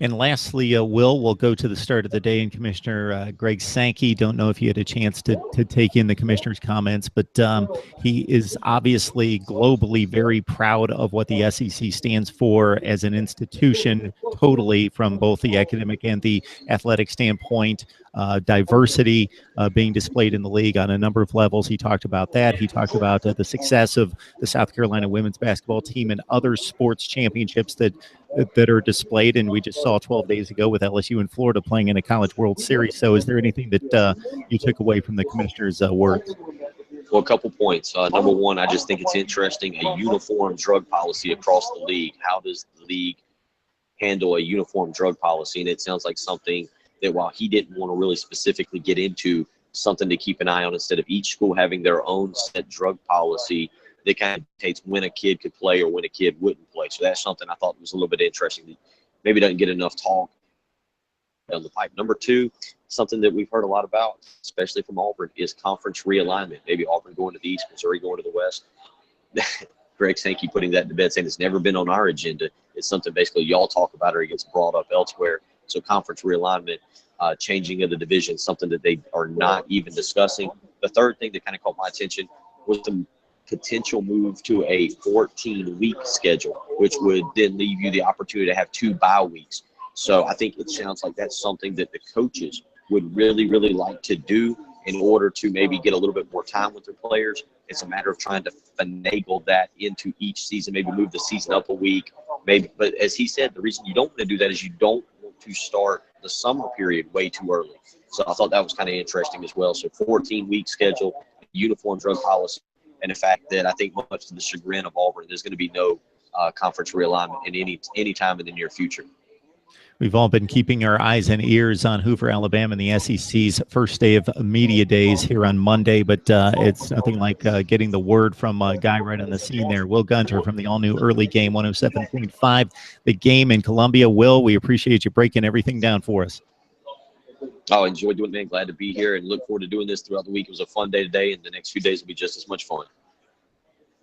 And lastly, we'll go to the start of the day, and Commissioner Greg Sankey. Don't know if you had a chance to take in the commissioner's comments, but he is obviously globally very proud of what the SEC stands for as an institution, totally from both the academic and the athletic standpoint. Diversity being displayed in the league on a number of levels. He talked about that. He talked about the success of the South Carolina women's basketball team and other sports championships that are displayed, and we just saw 12 days ago with LSU and Florida playing in a College World Series. So is there anything that you took away from the commissioner's words? Well, a couple points. Number one, I just think it's interesting, a uniform drug policy across the league. How does the league handle a uniform drug policy? And it sounds like something that, while he didn't want to really specifically get into, something to keep an eye on, instead of each school having their own set drug policy that kind of dictates when a kid could play or when a kid wouldn't play. So that's something I thought was a little bit interesting that maybe doesn't get enough talk down the pipe. Number two, something that we've heard a lot about, especially from Auburn, is conference realignment. Maybe Auburn going to the East, Missouri going to the West. Greg Sankey putting that to bed, saying it's never been on our agenda. It's something basically y'all talk about or it gets brought up elsewhere. So conference realignment, changing of the division, something that they are not even discussing. The third thing that kind of caught my attention was the potential move to a 14-week schedule, which would then leave you the opportunity to have 2 bye weeks. So I think it sounds like that's something that the coaches would really, really like to do in order to maybe get a little bit more time with their players. It's a matter of trying to finagle that into each season, maybe move the season up a week, maybe. But as he said, the reason you don't want to do that is you don't want to start the summer period way too early. So I thought that was kind of interesting as well. So 14-week schedule, uniform drug policy, and the fact that I think much to the chagrin of Auburn, there's going to be no conference realignment in any time in the near future. We've all been keeping our eyes and ears on Hoover, Alabama, and the SEC's first day of media days here on Monday, but it's nothing like getting the word from a guy right on the scene there. Will Gunter from the all-new Early Game 107.5, The Game in Columbia. Will, we appreciate you breaking everything down for us. Oh, enjoyed doing it, man. Glad to be here and look forward to doing this throughout the week. It was a fun day today, and the next few days will be just as much fun.